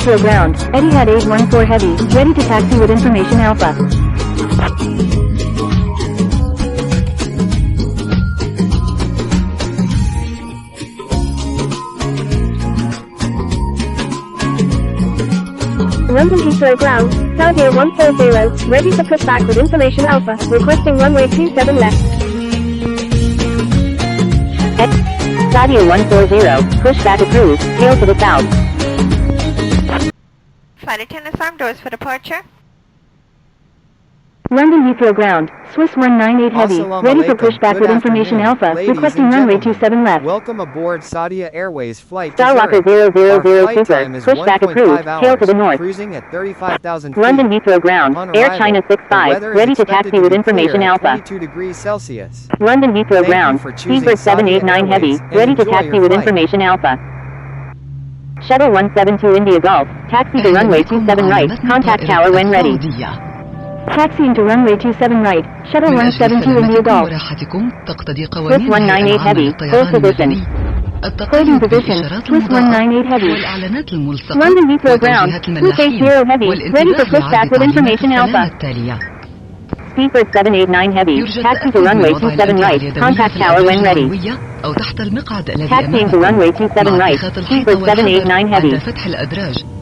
neutral ground. Etihad 814 Heavy, ready to taxi with information Alpha. London Heathrow ground, Saudia 140, ready for pushback with information Alpha, requesting runway 27 left. Saudia 140, pushback approved, tail to the south. Flight attendants, arm doors for departure. London Heathrow ground, Swiss 198 Heavy, ready for pushback with information Alpha, requesting runway 27 left. Welcome aboard Saudia Airways flight to Starwalker Zurich. 000 Our flight Super, time is pushback 1.5 approved, tail to the hours, north. cruising at 35,000 feet. London Heathrow ground, Upon Air arrival, China the 65, weather is ready to expected taxi with be information clear at Alpha. 22 degrees Celsius. London Heathrow Thank you ground, for choosing Seabird 789 Saudia Heavy, Airways and ready to enjoy taxi your with flight. information Alpha. Shuttle 172 India Golf, taxi to runway 27 right, contact tower when ready. Taxiing to runway 27 right, Shuttle 172 India Golf. Swiss 198 Heavy, full position. Holding position, Swiss 198 Heavy. London Heathrow ground, 280 Heavy, ready for pushback with information Alpha. Seabird 789 Heavy, taxi to runway 27 right, contact tower when ready. Taxiing to runway 27 right, Seabird 789 Heavy.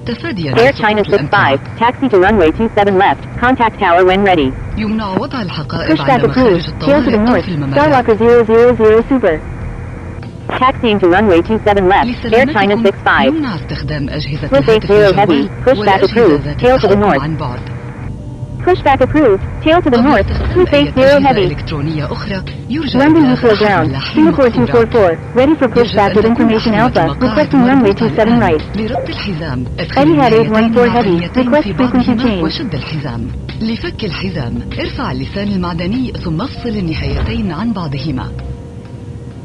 Air China 65, taxi to runway 27 left, contact tower when ready. Pushback approved, tail to the north, Starwalker 000 Super. Taxiing to runway 27 left, Air China 65. Swiss 80 Heavy, pushback approved, tail to the north. Pushback approved, tail to the north, Swiss 80 Heavy. London Heathrow ground, Singapore 244, ready for pushback with information Alpha, requesting runway 27 right. Etihad 814 Heavy, request frequency change. لفك الحزام، ارفع اللسان المعدني ثم افصل النهايتين عن بعضهما.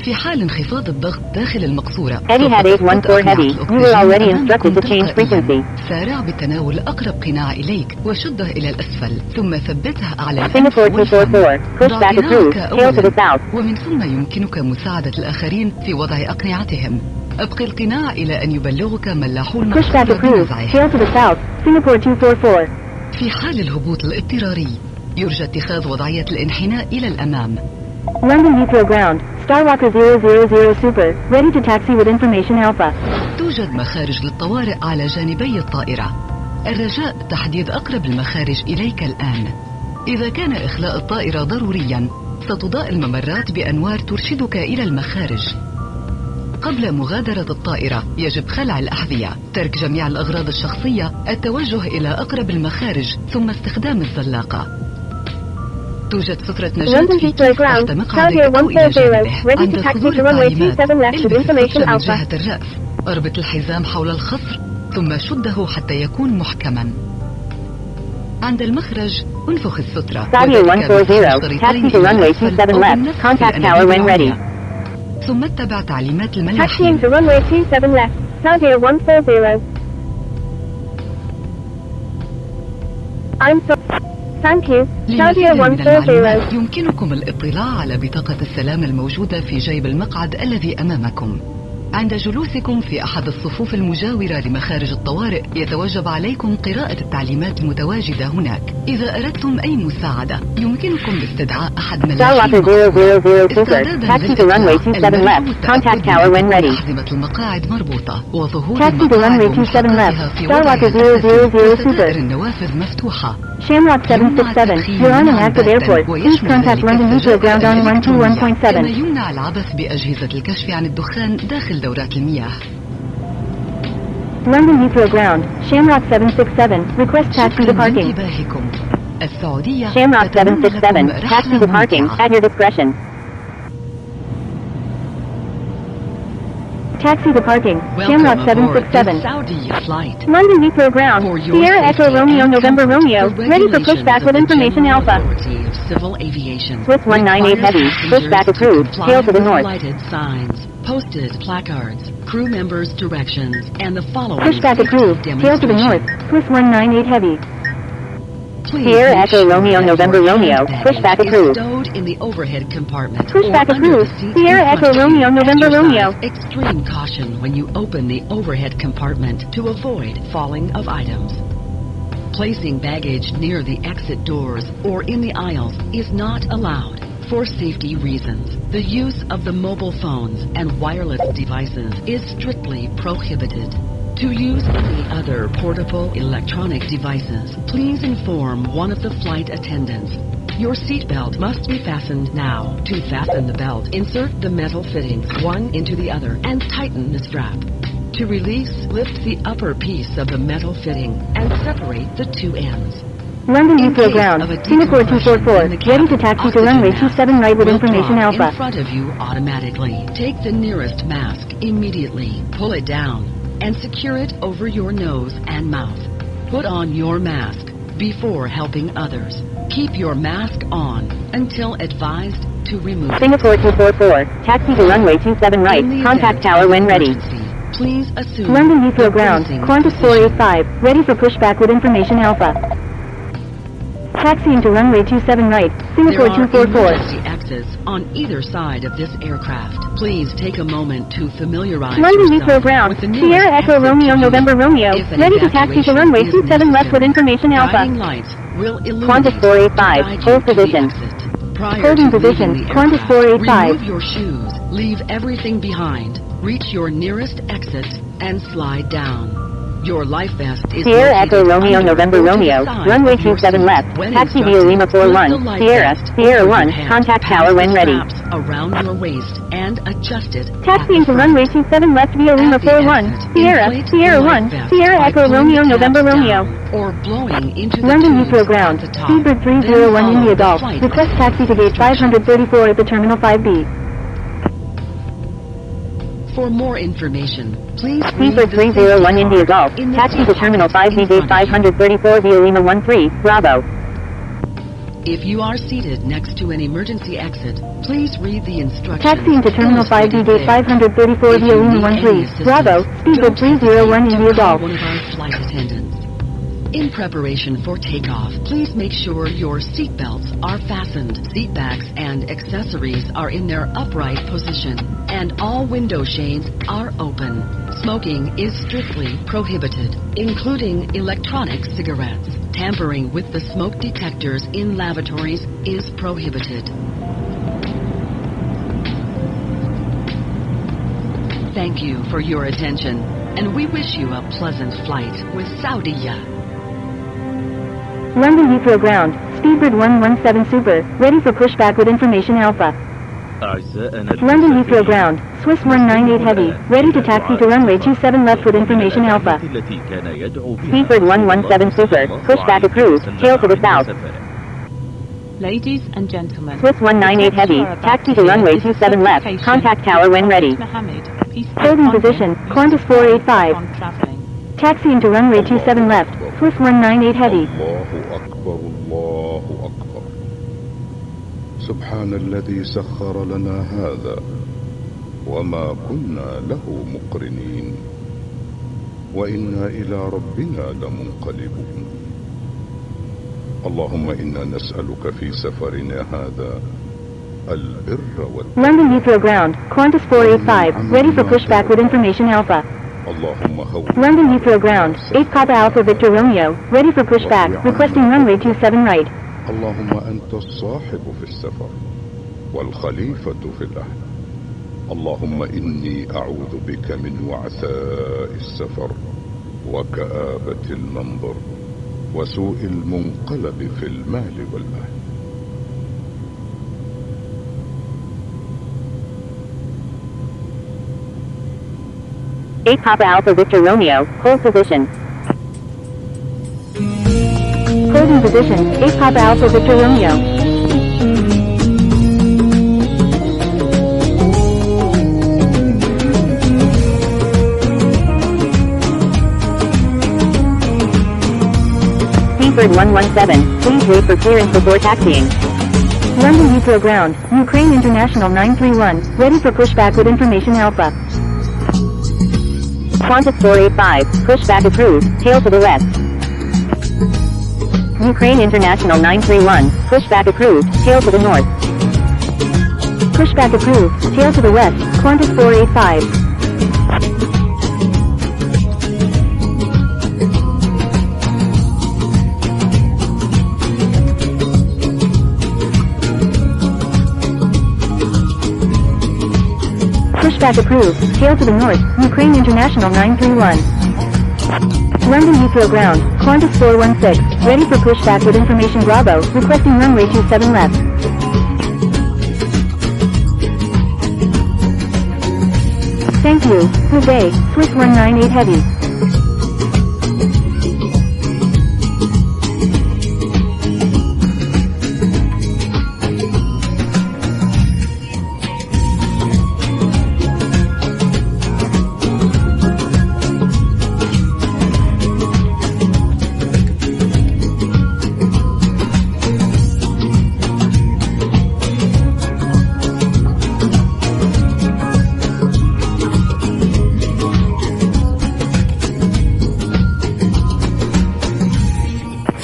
في حال انخفاض الضغط داخل المقصورة Etihad 814 Heavy, you were already instructed to change frequency. سارع بالتناول أقرب قناع إليك وشده إلى الأسفل ثم ثبته على Singapore 244, pushback approved, tail to the south. ومن ثم يمكنك مساعدة الآخرين في وضع أقنعتهم. ابقي القناع إلى أن يبلغك ملاحو المقصورة Pushback approved, بنزعه. tail to the south, Singapore 244. في حال الهبوط الاضطراري يرجى اتخاذ وضعية الانحناء إلى الأمام. London Heathrow ground, Starwalker 000 Super, ready to taxi with information Alpha. توجد مخارج للطوارئ على جانبي الطائرة. الرجاء تحديد أقرب المخارج إليك الآن. إذا كان إخلاء الطائرة ضروريا ستضاء الممرات بأنوار ترشدك إلى المخارج. قبل مغادرة الطائرة يجب خلع الأحذية، ترك جميع الأغراض الشخصية، التوجه إلى أقرب المخارج ثم استخدام الزلاقة. توجد فترة نجاة في كيف تحت مقعدك أو إلى جانبه عند صدور التعليمات. البس من جهة الرأس، اربط الحزام حول الخصر ثم شده حتى يكون محكما. عند المخرج انفخ السترة Saudia 140, taxi to runway 27 left, contact tower when ready. ثم اتبع تعليمات Taxiing الملاحين. to runway 27 left, Saudia 140. I'm so... Thank you, Saudia لمزيد من 140. المعلومات يمكنكم الاطلاع على بطاقة السلام الموجودة في جيب المقعد الذي أمامكم. عند جلوسكم في أحد الصفوف المجاورة لمخارج الطوارئ يتوجب عليكم قراءة التعليمات المتواجدة هناك. إذا أردتم أي مساعدة يمكنكم استدعاء أحد ملاحين Super, taxi to runway 27 left, contact tower when ready. أحزمة المقاعد مربوطة وظهور Taxi to runway 27 left, Starwalker 000 ستائر Super. النوافذ مفتوحة. Shamrock 767, you're on an active airport. Please contact London Heathrow ground on كما 121.7. يمنع العبث بأجهزة الكشف عن الدخان داخل دورات المياه. London Heathrow ground, Shamrock 767, request taxi to parking. انتباهكم. السعودية Shamrock 767, taxi to parking, at your discretion. Taxi to parking, Shamrock 767. London Heathrow ground, Sierra Echo Romeo November Romeo, ready for pushback with information Alpha. Swiss 198 Heavy, pushback approved, tail to the north. Posted placards, crew members' directions, and the following Pushback approved, tail to the north, Swiss 198 Heavy. Please Sierra make Echo sure Romeo that November your Romeo. hand baggage Pushback is approved. stowed in the overhead compartment Pushback or under approved. the seat Sierra in front Echo of you. Romeo November Exercise Romeo. extreme caution when you open the overhead compartment to avoid falling of items. Placing baggage near the exit doors or in the aisles is not allowed. For safety reasons, the use of the mobile phones and wireless devices is strictly prohibited. To use any other portable electronic devices, please inform one of the flight attendants. Your seatbelt must be fastened now. To fasten the belt, insert the metal fittings one into the other and tighten the strap. To release, lift the upper piece of the metal fitting and separate the two ends. London In Heathrow case Ground, of a Singapore decompression 244, in the ready to cabin, taxi to oxygen runway mask 27 right with will information drop Alpha. in front of you automatically. Take the nearest mask immediately. Pull it down and secure it over your nose and mouth. Put on your mask before helping others. Keep your mask on until advised to remove it. Singapore 244, taxi to runway 27 right. In the Contact event tower of when ready. emergency, please assume London Heathrow the Ground, bracing Qantas position. 485, ready for pushback with information Alpha. Taxiing to runway 27 right, Singapore There are 244. emergency exits on either side of this aircraft. Please take a moment to familiarize London yourself Heathrow Ground, with the nearest Sierra Echo exit Romeo to use. November Romeo, If an ready to taxi to evacuation runway is 27 left with necessary, information Alpha. guiding lights will illuminate Qantas 485, to guide hold you to the position. exit. Prior Holding to position, leaving the Qantas aircraft, 485. remove your shoes, leave everything behind, reach your nearest exit, and slide down. Your life vest is Sierra located Echo Romeo under November or to the Romeo, side runway of your 27 seat. left. When Taxi via instructed, Lima slip the 41, life Sierra, vest Sierra over 1, your head, contact pass tower the when ready. straps around your waist and adjust it Taxiing at to the runway front. 27 left via Lima At the 41, exit, Sierra, inflate Sierra the 1, life vest Sierra by Echo pulling Romeo the November tabs Romeo. down or blowing into the London tubes Heathrow at Ground, the top. Speedbird Then 301 follow India the Golf, flight request taxi to attendant's gate 534 at the Terminal 5B. For more information, please read Seabird the 301 safety India card Golf, in the taxi seat to Terminal pocket 5B in gate front of you. 534 via Lima 13, Bravo. If you are seated next to an emergency exit, please read the instructions. Taxiing to Terminal 5B illustrated gate there. 534 If via you Lima need any 13, Bravo, assistance, Speedbird don't 301 hesitate to India call Golf. one of our flight attendants. In preparation for takeoff, please make sure your seat belts are fastened, seat backs and accessories are in their upright position, and all window shades are open. Smoking is strictly prohibited, including electronic cigarettes. Tampering with the smoke detectors in lavatories is prohibited. Thank you for your attention, and we wish you a pleasant flight with Saudia. London Heathrow Ground, Speedbird 117 Super, ready for pushback with information Alpha. London Heathrow Ground, Swiss 198 Heavy, ready to taxi to runway 27 left with information Alpha. Seabird 117 Super, pushback approved, tail to the south. Ladies and gentlemen, Swiss 198 Heavy, taxi to runway 27 left, contact tower when ready. Holding position, Qantas 485. Taxiing to runway 27 left, Swiss 198 Heavy. الله أكبر الله أكبر سبحان الذي سخر لنا هذا وما كنا له مقرنين وإنا إلى ربنا لمنقلبون اللهم إنا نسألك في سفرنا هذا البر والتقوى London Heathrow Ground, Qantas 485, ready for pushback with information Alpha. اللهم هون London Heathrow Ground, 8 Papa Alpha Victor Romeo, ready for pushback, requesting runway 27 right. اللهم أنت الصاحب في السفر والخليفة في الأهل اللهم إني أعوذ بك من وعثاء السفر وكآبة المنظر وسوء المنقلب في المال والأهل. Eight Papa Alpha Victor Romeo, hold position. Holding position, 8 Papa Alpha Victor Romeo. Seabird 117, please wait for clearance before taxiing. London Heathrow Ground, Ukraine International 931, ready for pushback with information Alpha. Qantas 485, pushback approved, tail to the west. Ukraine International 931, pushback approved, tail to the north. Pushback approved, tail to the west, Qantas 485. Pushback approved, tail to the north, Ukraine International 931. London Heathrow ground, Qantas 416, ready for pushback with information Bravo, requesting runway 27 left. Thank you, good day, Swiss 198 heavy.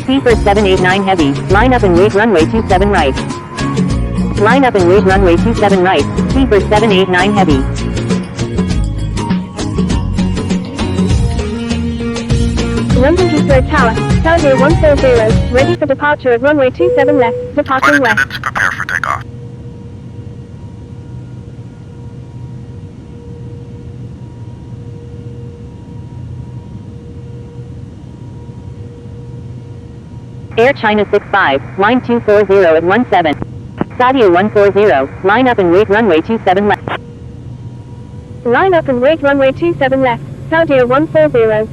Seabird 789 heavy, line up and wait runway 27 right. Line up and wait runway 27 right, Seabird 789 heavy. London Heathrow Tower, Saudia 140, ready for departure at runway 27 left, departing west. Prepare for takeoff. Air China 65, line 240 at 17. Saudia 140, line up and wait runway 27 left. Line up and wait runway 27 left, Saudia 140.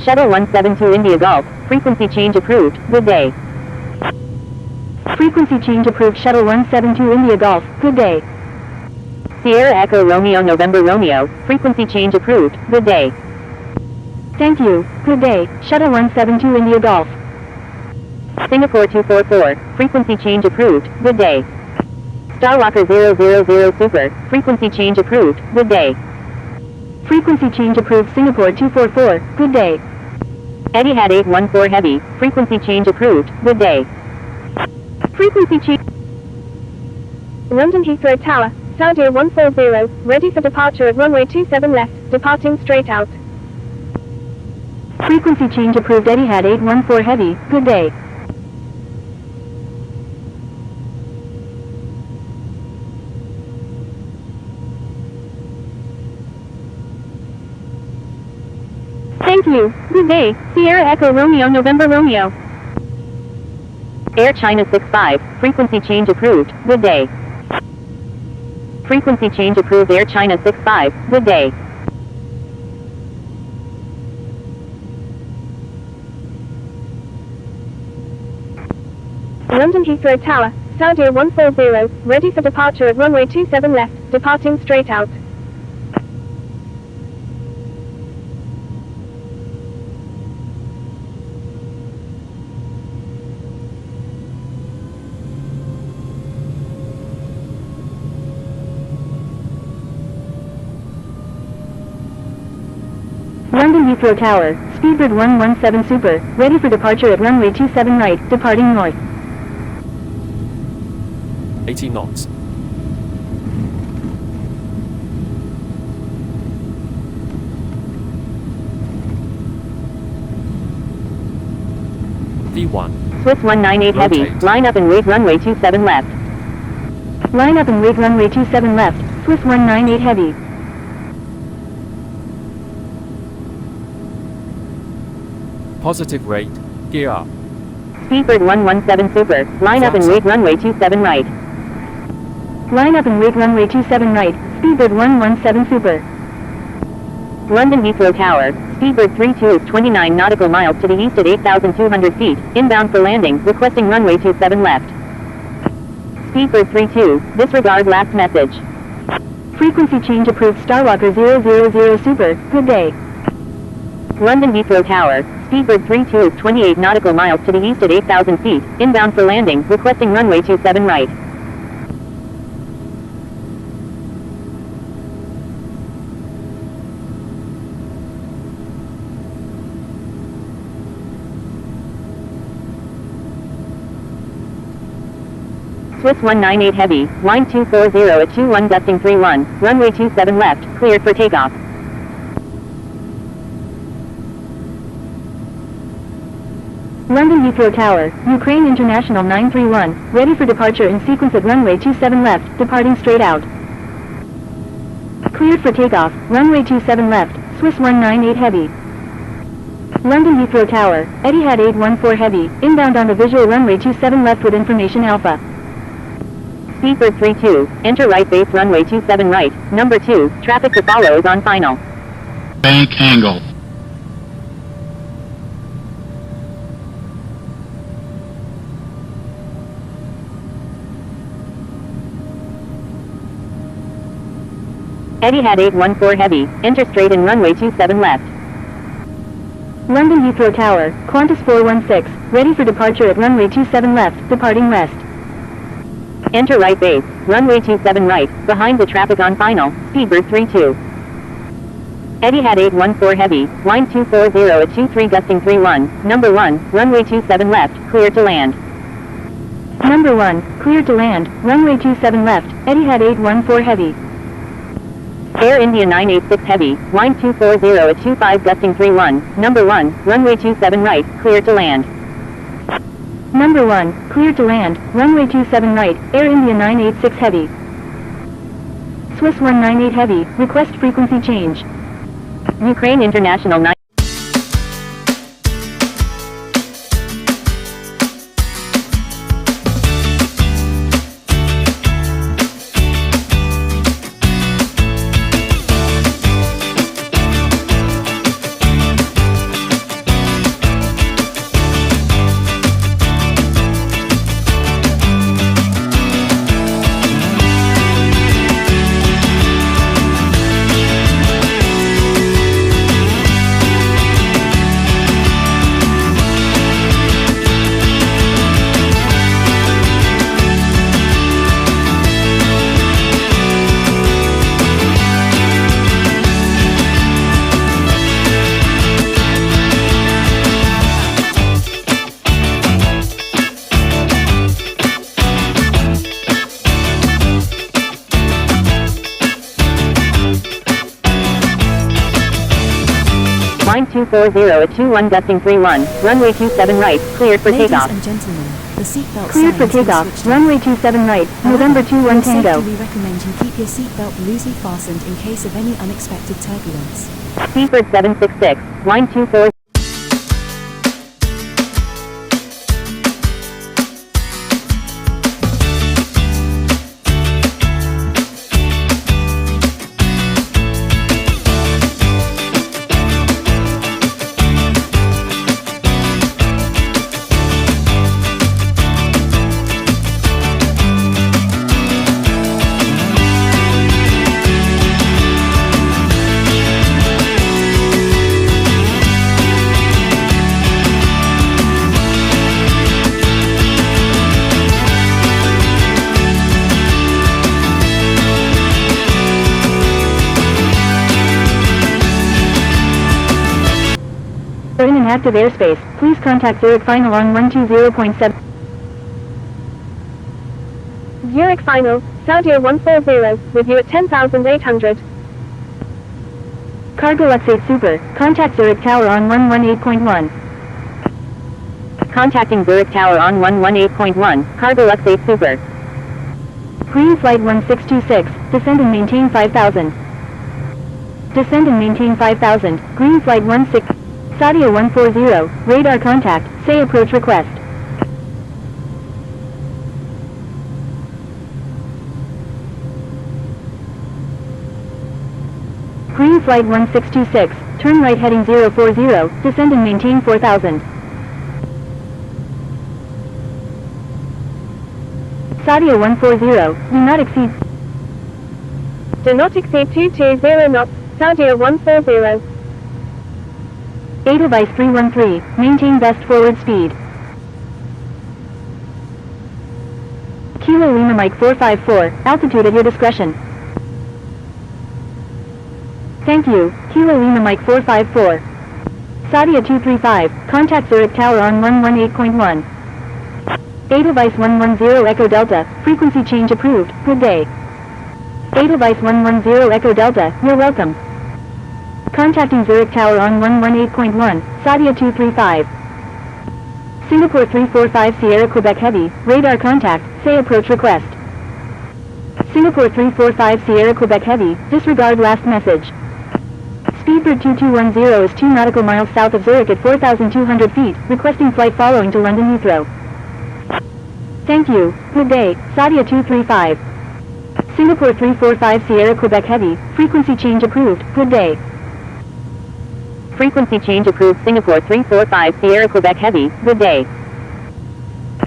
Shuttle 172 India Golf, frequency change approved, good day. Frequency change approved Shuttle 172 India Golf, good day. Sierra Echo Romeo November Romeo, frequency change approved, good day. Thank you, good day, Shuttle 172 India Golf. Singapore 244, frequency change approved, good day. Starwalker 000 Super, frequency change approved, good day. Frequency change approved Singapore 244, good day. Etihad 814 Heavy, frequency change approved, good day. Frequency change. London Heathrow Tower, Saudia 140, ready for departure at runway 27 left, departing straight out. Frequency change approved Etihad 814 Heavy, good day. Thank you, good day, Sierra Echo Romeo November Romeo. Air China 65, frequency change approved, good day. Frequency change approved Air China 65, good day. London Heathrow Tower, Saudia 140, ready for departure at runway 27 left, departing straight out. London Heathrow Tower, Speedbird 117 Super, ready for departure at runway 27 right, departing north. 80 knots. V1. Swiss 198 Heavy, Rotate. line up and wait runway 27 left. Line up and wait runway 27 left, Swiss 198 Heavy. Positive rate, gear up. Speedbird 117 Super, line up and wait runway 27 right. Line up and wait runway 27 right, Speedbird 117 Super. London Heathrow Tower, Speedbird 32 is 29 nautical miles to the east at 8,200 feet, inbound for landing, requesting runway 27 left. Speedbird 32, disregard last message. Frequency change approved Starwalker 000 Super, good day. London Heathrow Tower, Speedbird 32 is 28 nautical miles to the east at 8,000 feet, inbound for landing, requesting runway 27 right. Swiss 198 Heavy, wind 240 at 21 gusting 31, runway 27 left, cleared for takeoff. London Heathrow Tower, Ukraine International 931, ready for departure in sequence at runway 27 left, departing straight out. Cleared for takeoff, runway 27 left, Swiss 198 Heavy. London Heathrow Tower, Etihad 814 Heavy, inbound on the visual runway 27 left with information Alpha. Speedbird 32, enter right base runway 27 right, number 2, traffic to follow is on final. Bank angle. Etihad 814 Heavy, enter straight in runway 27 left. London Heathrow Tower, Qantas 416, ready for departure at runway 27 left, departing west. Enter right base, runway 27 right, behind the traffic on final, Speedbird 32. Etihad 814 Heavy, wind 240 at 23 gusting 31, number 1, runway 27 left, clear to land. Number 1, clear to land, runway 27 left, Etihad 814 Heavy. Air India 986 Heavy, wind 240 at 25 gusting 31, number 1, runway 27 right, clear to land. Number 1, clear to land, runway 27 right, Air India 986 Heavy. Swiss 198 Heavy, request frequency change. Ukraine International 9. Wind 240 at 21 gusting 31, runway 27 right, cleared for takeoff. Ladies and gentlemen, the seatbelt cleared for takeoff, runway 27 right, November 21 Tango. We recommend you keep your seatbelt loosely fastened in case of any unexpected turbulence. Speedbird 766, wind 240. In an active airspace, please contact Zurich Final on 120.7. Zurich Final, Saudia 140, with you at 10,800. Cargo LSZH Super, contact Zurich Tower on 118.1. Contacting Zurich Tower on 118.1, Cargo LSZH Super. Green Flight 1626, descend and maintain 5,000. Descend and maintain 5,000, Green Flight 16. Saudia 140, radar contact, say approach request. Green Flight 1626, turn right heading 040, descend and maintain 4,000. Saudia 140, do not exceed. Do not exceed 220 knots, Saudia 140. Edelweiss 313, maintain best forward speed. Kilo Lima Mike 454, altitude at your discretion. Thank you, Kilo Lima Mike 454. Saudia 235, contact Zurich Tower on 118.1. Edelweiss 110 Echo Delta, frequency change approved, good day. Edelweiss 110 Echo Delta, you're welcome. Contacting Zurich Tower on 118.1, Saudia 235. Singapore 345 Sierra Quebec Heavy, radar contact, say approach request. Singapore 345 Sierra Quebec Heavy, disregard last message. Speedbird 2210 is 2 nautical miles south of Zurich at 4,200 feet, requesting flight following to London Heathrow. Thank you, good day, Saudia 235. Singapore 345 Sierra Quebec Heavy, frequency change approved, good day. Frequency change approved Singapore 345 Sierra Quebec Heavy, good day.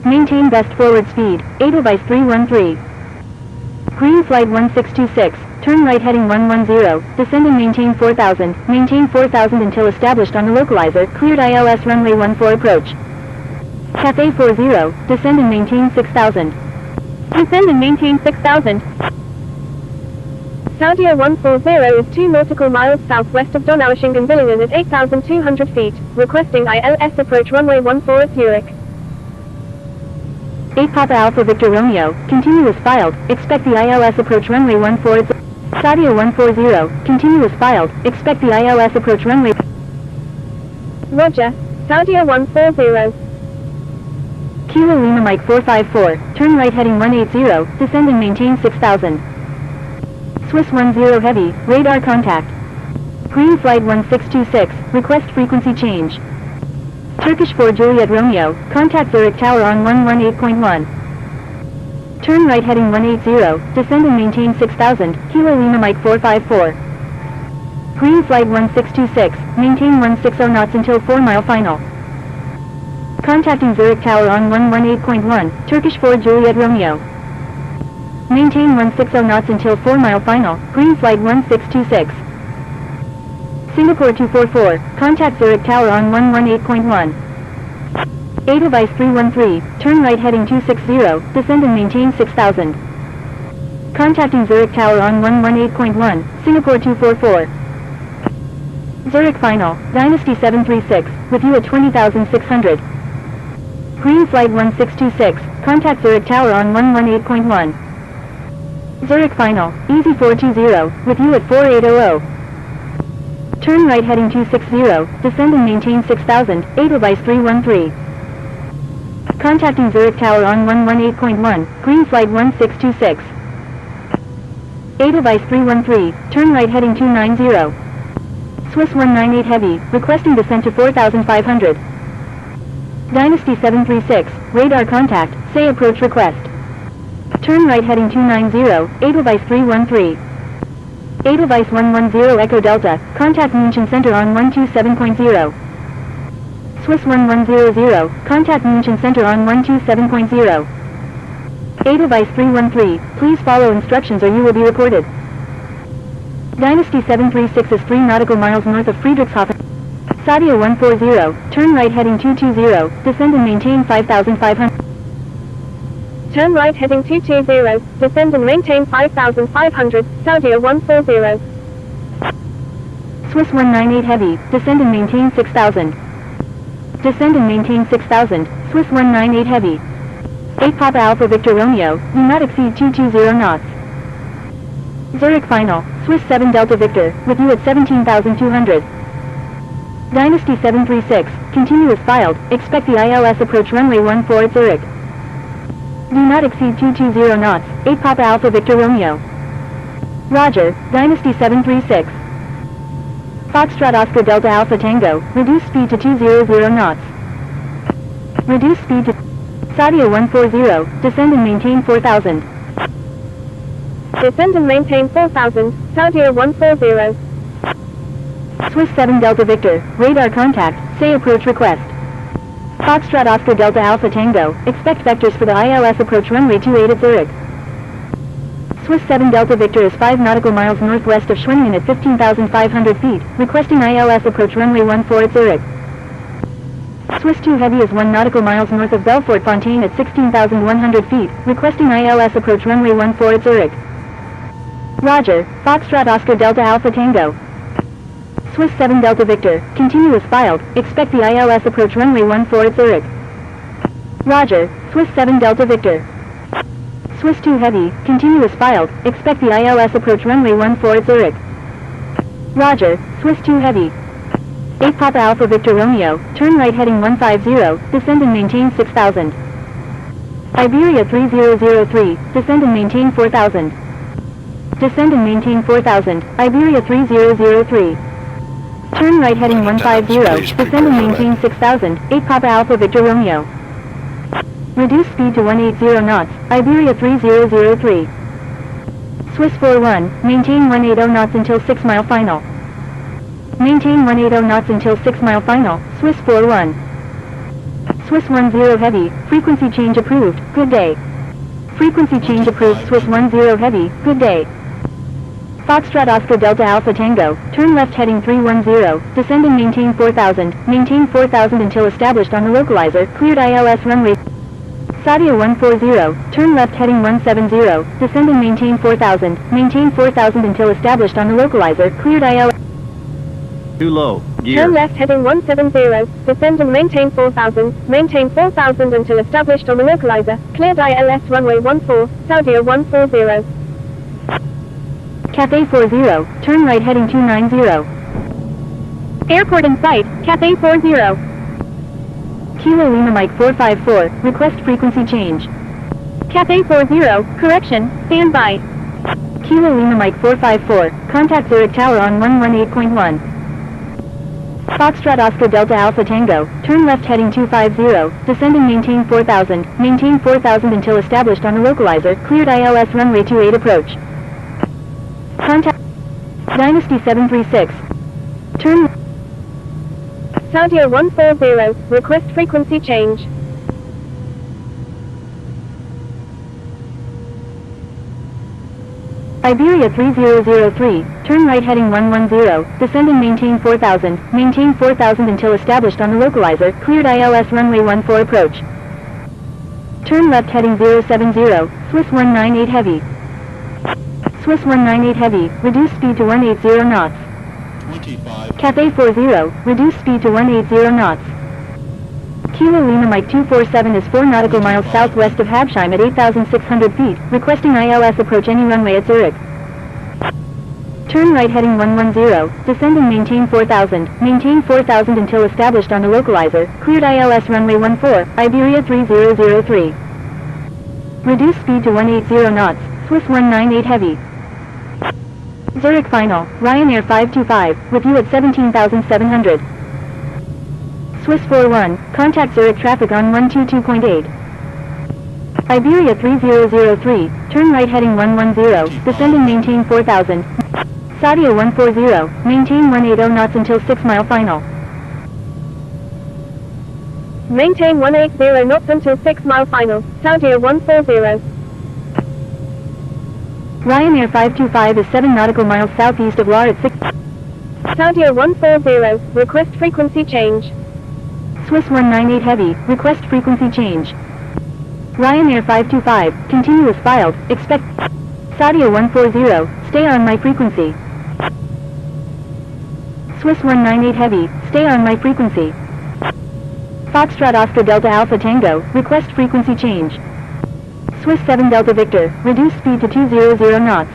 Maintain best forward speed, Edelweiss 313. Green flight 1626, turn right heading 110, descend and maintain 4000 until established on the localizer, cleared ILS runway 14 approach. Cathay 40, descend and maintain 6000. Descend and maintain 6000. Saudia 140 is 2 nautical miles southwest of Donaueschingen Billingen at 8,200 feet, requesting ILS approach runway 14 at Zurich. 8 Papa Alpha Victor Romeo, continuous filed, expect the ILS approach runway 14 at Saudia 140, continuous filed, expect the ILS approach runway. Roger, Saudia 140. Kilo Lima Mike 454, turn right heading 180, descend and maintain 6000. Swiss 10 Heavy, radar contact. Green flight 1626, request frequency change. Turkish 4 Juliet Romeo, contact Zurich Tower on 118.1. Turn right heading 180, descend and maintain 6000, Kilo Lima Mike 454. Green flight 1626, maintain 160 knots until 4 mile final. Contacting Zurich Tower on 118.1, Turkish 4 Juliet Romeo. Maintain 160 knots until 4 mile final, green flight 1626. Singapore 244, contact Zurich Tower on 118.1. Edelweiss 313, turn right heading 260, descend and maintain 6000. Contacting Zurich Tower on 118.1, Singapore 244. Zurich final, Dynasty 736, with you at 20,600. Green flight 1626, contact Zurich Tower on 118.1. Zurich final, Easy 420, with you at 4800. Turn right heading 260, descend and maintain 6000, Edelweiss 313. Contacting Zurich Tower on 118.1, green flight 1626. Edelweiss 313, turn right heading 290. Swiss 198 Heavy, requesting descent to 4500. Dynasty 736, radar contact, say approach request. Turn right heading 290, Edelweiss 313. Edelweiss 110 Echo Delta, contact München Center on 127.0. Swiss 1100, contact München Center on 127.0. Edelweiss 313, please follow instructions or you will be reported. Dynasty 736 is 3 nautical miles north of Friedrichshafen. Saudia 140, turn right heading 220, descend and maintain 5500. Turn right heading 220, descend and maintain 5,500, Saudia 140. Swiss 198 Heavy, descend and maintain 6000. Descend and maintain 6000, Swiss 198 Heavy. 8 Papa Alpha Victor Romeo, do not exceed 220 knots. Zurich final, Swiss 7 Delta Victor, with you at 17,200. Dynasty 736, continuous filed, expect the ILS approach runway 14 at Zurich. Do not exceed 220 knots, 8 Papa Alpha Victor Romeo. Roger, Dynasty 736. Foxtrot Oscar Delta Alpha Tango, reduce speed to 200 knots. Reduce speed to Saudia 140, descend and maintain 4000. Descend and maintain 4000, Saudia 140. Swiss 7 Delta Victor, radar contact, say approach request. Foxtrot Oscar Delta Alpha Tango, expect vectors for the ILS approach runway 28 at Zurich. Swiss 7 Delta Victor is 5 nautical miles northwest of Schwenningen at 15,500 feet, requesting ILS approach runway 14 at Zurich. Swiss 2 Heavy is 1 nautical miles north of Belfort Fontaine at 16,100 feet, requesting ILS approach runway 14 at Zurich. Roger, Foxtrot Oscar Delta Alpha Tango. Swiss 7 Delta Victor, continue as filed, expect the ILS approach runway 14 at Zurich. Roger, Swiss 7 Delta Victor. Swiss 2 Heavy, continue as filed, expect the ILS approach runway 14 at Zurich. Roger, Swiss 2 Heavy. 8 Papa Alpha Victor Romeo, turn right heading 150, descend and maintain 6000. Iberia 3003, descend and maintain 4000. Descend and maintain 4000, Iberia 3003. Turn right heading 150, descend and maintain 6000, 8 Papa Alpha Victor Romeo. Reduce speed to 180 knots, Iberia 3003. Swiss 41, maintain 180 knots until 6 mile final. Maintain 180 knots until 6 mile final, Swiss 41. Swiss 10 Heavy, frequency change approved, good day. Frequency change approved Swiss 10 Heavy, good day. Foxtrot Oscar Delta Alpha Tango, turn left heading 310, descend and maintain 4000 until established on the localizer, cleared ILS runway. Saudia 140, turn left heading 170, descend and maintain 4000 until established on the localizer, cleared ILS. Too low, gear. Turn left heading 170, descend and maintain 4000 until established on the localizer, cleared ILS runway 14, Saudia 140. Cathay 40, turn right heading 290. Airport in sight, Cathay 40. Kilo Lima Mike 454, request frequency change. Cathay 40, correction, stand by. Kilo Lima Mike 454, contact Zurich Tower on 118.1. Foxtrot Oscar Delta Alpha Tango, turn left heading 250, descend and maintain 4000 until established on the localizer, cleared ILS runway 28 approach. Contact Dynasty 736. Turn Saudia 140, request frequency change. Iberia 3003, turn right heading 110, descend and maintain 4000 until established on the localizer, cleared ILS runway 14 approach. Turn left heading 070, Swiss 198 Heavy. Swiss 198 Heavy, reduce speed to 180 knots. 25. Cathay 40, reduce speed to 180 knots. Kilo Lima Mike 247 is 4 nautical miles southwest of Habsheim at 8,600 feet, requesting ILS approach any runway at Zurich. Turn right heading 110, descend and maintain 4000 until established on the localizer, cleared ILS runway 14, Iberia 3003. Reduce speed to 180 knots, Swiss 198 Heavy. Zurich final, Ryanair 525, with you at 17,700. Swiss 41, contact Zurich traffic on 122.8. Iberia 3003, turn right heading 110, descend and maintain 4000. Saudia 140, maintain 180 knots until 6 mile final. Maintain 180 knots until 6 mile final, Saudia 140. Ryanair 525 is 7 nautical miles southeast of Lahr at 6. Saudia 140, request frequency change. Swiss 198 Heavy, request frequency change. Ryanair 525, continue as filed, expect. Saudia 140, stay on my frequency. Swiss 198 Heavy, stay on my frequency. Foxtrot Oscar Delta Alpha Tango, request frequency change. Swiss 7 Delta Victor, reduce speed to 200 knots.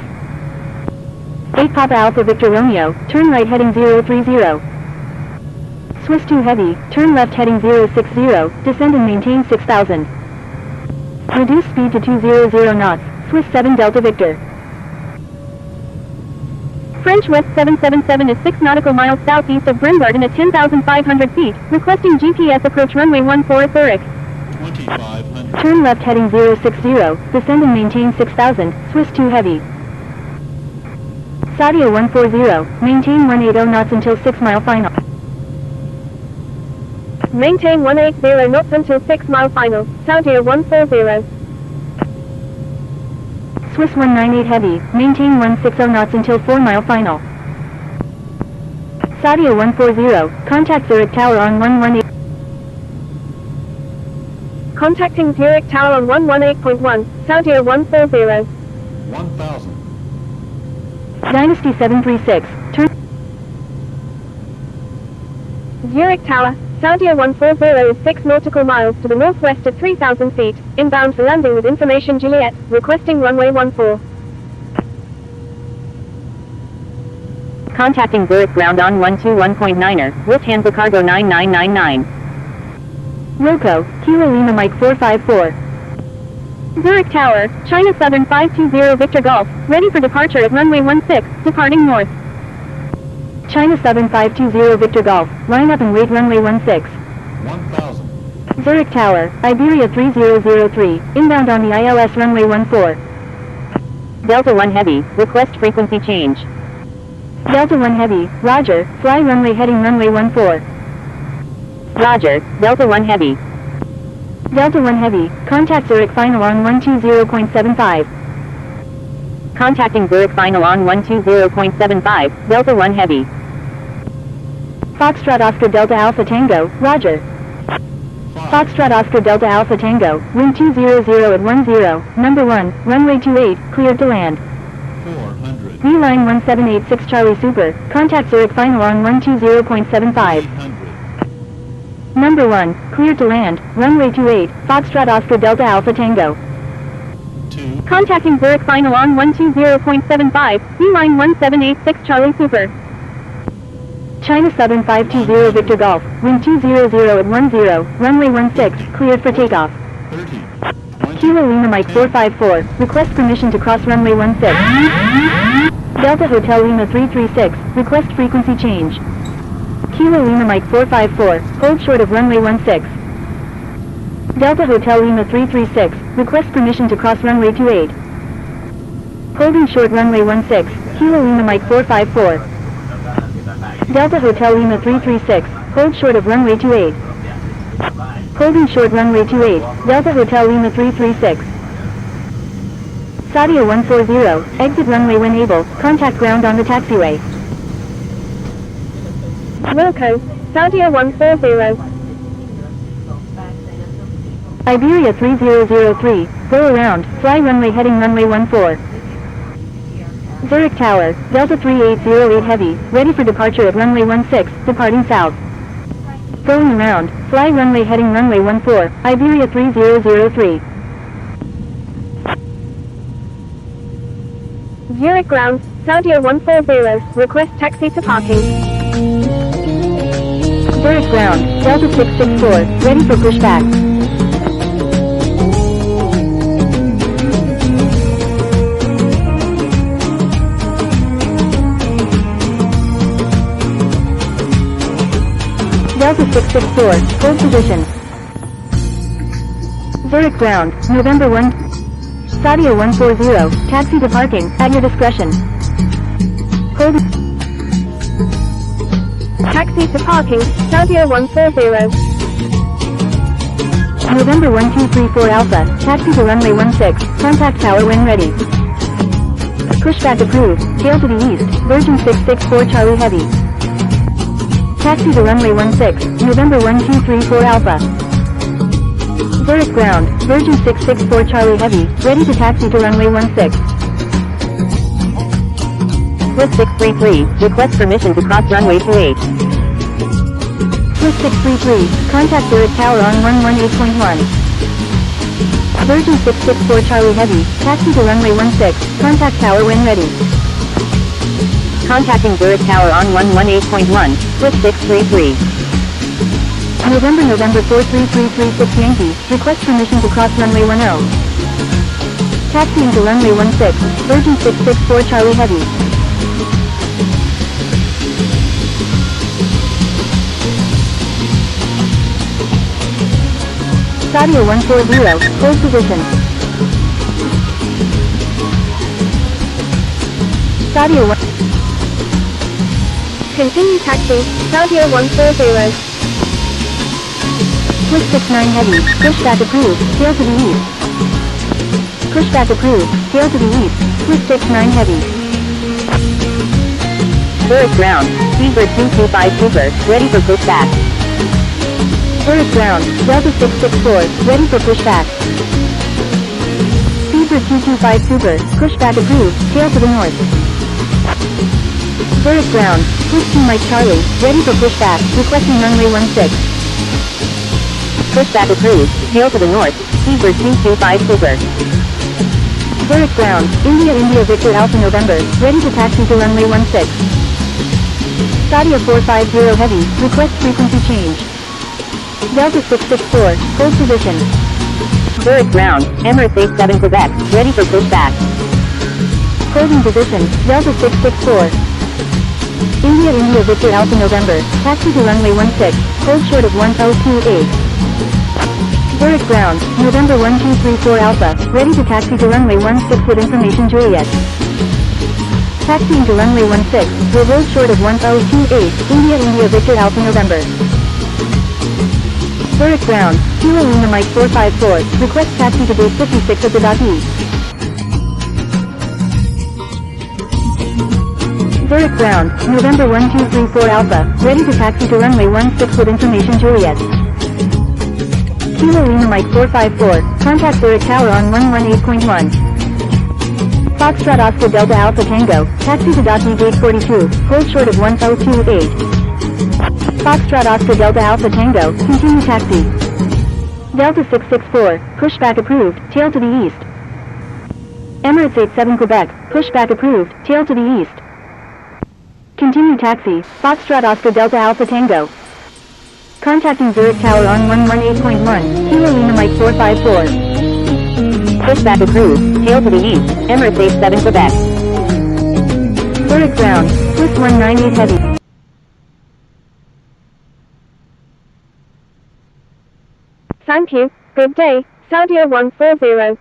8 Papa Alpha Victor Romeo, turn right heading 030. Swiss 2 Heavy, turn left heading 060, descend and maintain 6000. Reduce speed to 200 knots, Swiss 7 Delta Victor. French West 777 is 6 nautical miles southeast of Bremgarten at 10,500 feet, requesting GPS approach runway 14 at Zurich. 2500. Turn left heading 060, descend and maintain 6000, Swiss 2 Heavy. Saudia 140, maintain 180 knots until 6 mile final. Maintain 180 knots until 6 mile final, Saudia 140. Swiss 198 heavy, maintain 160 knots until 4 mile final. Saudia 140, contact Zurich Tower on 118. Contacting Zurich Tower on 118.1, Saudia 140. 1000. Dynasty 736, turn. Zurich Tower, Saudia 140 is 6 nautical miles to the northwest at 3,000 feet, inbound for landing with information Juliet, requesting runway 14. Contacting Zurich ground on 121.9er, Lufthansa cargo 9999. Wilco, Kilo Lima Mike 454. Zurich Tower, China Southern 520 Victor Golf, ready for departure at runway 16, departing north. China Southern 520 Victor Golf, line up and wait runway 16. 1000. Zurich Tower, Iberia 3003, inbound on the ILS runway 14. Delta 1 Heavy, request frequency change. Delta 1 Heavy, roger, fly runway heading runway 14. Roger, Delta 1 Heavy. Delta 1 Heavy, contact Zurich final on 120.75. Contacting Zurich final on 120.75, Delta 1 Heavy. Foxtrot Oscar Delta Alpha Tango, roger. Foxtrot Oscar Delta Alpha Tango, wind 200 at 10, number 1, runway 28, cleared to land. 400. V-line 1786 Charlie Super, contact Zurich final on 120.75. 800. Number 1, cleared to land, runway 28, Foxtrot Oscar Delta Alpha Tango. 2. Contacting Zurich final on 120.75, V-line 1786 Charlie Super. China Southern 520 Victor Golf, wind 200 at 10, runway 16, cleared for takeoff. 30. Kilo Lima Mike 454, request permission to cross runway 16. Delta Hotel Lima 336, request frequency change. Kilo Lima Mike 454, hold short of runway 16. Delta Hotel Lima 336, request permission to cross runway 28. Holding short runway 16, Kilo Lima Mike 454. Delta Hotel Lima 336, hold short of runway 28. Holding short runway 28, Delta Hotel Lima 336. Saudia 140, exit runway when able, contact ground on the taxiway. Wilco, Saudia 140. Iberia 3003, go around, fly runway heading runway 14. Zurich Tower, Delta 3808 Heavy, ready for departure at runway 16, departing south. Going around, fly runway heading runway 14, Iberia 3003. Zurich ground, Saudia 140, request taxi to parking. Zurich ground, Delta 664, ready for pushback. Delta 664, hold position. Zurich ground, November 1. Saudia 140, taxi to parking, at your discretion. Hold. Taxi to parking, Saudia 140. November 1234 Alpha, taxi to runway 16, contact tower when ready. Pushback approved, tail to the east, Virgin 664 Charlie Heavy. Taxi to runway 16, November 1234 Alpha. Zurich ground, Virgin 664 Charlie Heavy, ready to taxi to runway 16. Swiss 633, request permission to cross runway 28. Swiss 633, contact Zurich Tower on 118.1. Virgin 664 Charlie Heavy, taxi to runway 16, contact tower when ready. Contacting Zurich Tower on 118.1, Swiss 633. November 43336 Yankee, request permission to cross runway 10. Taxiing to runway 16, Virgin 664 Charlie Heavy. Saudia 140, hold position. Saudia 1. Continue taxi, Saudia 140. Swiss 69 Heavy, pushback approved, tail to the east. Pushback approved. Tail to the east. Swiss 69 heavy. Zurich ground. Seabird 225 Super, ready for pushback. Zurich ground. Delta 664, ready for pushback. Seabird 225 Super, pushback approved. Tail to the north. Zurich ground. Swiss 2 Mike Charlie, ready for pushback. Requesting runway 16. Pushback approved. Tail to the north. Seabird 225 Super. Zurich ground. India Victor Alpha November, ready to taxi to runway 16. Saudia 450 heavy, request frequency change. Delta 664, hold position. Zurich ground. Emirates 87 Quebec, ready for pushback. Holding position. Delta 664. India Victor Alpha November, taxi to runway 16, hold short of 1028. Zurich ground, November 1234 Alpha, ready to taxi to runway 16 with information Juliet. Taxiing to runway 16, will hold short of 1028, India Victor Alpha November. Zurich ground, Kilo Lima Mike 454, request taxi to base 56 at the OBAKI. Zurich ground, November 1234 Alpha, ready to taxi to runway 16 with information Juliet. Kilo Lima Mike 454, contact Zurich Tower on 118.1. Foxtrot Oscar Delta Alpha Tango, taxi to OBAKI gate 42, hold short of 1028. Foxtrot Oscar Delta Alpha Tango, continue taxi. Delta 664, pushback approved, tail to the east. Emirates 87 Quebec, pushback approved, tail to the east. Continue taxi, Foxtrot Oscar Delta Alpha Tango. Contacting Zurich Tower on 118.1, Kilo Lima Mike 454. Pushback approved, tail to the east, Emirates 87 Quebec. Zurich ground, Swiss 198 heavy. Thank you. Good day, Saudia 140.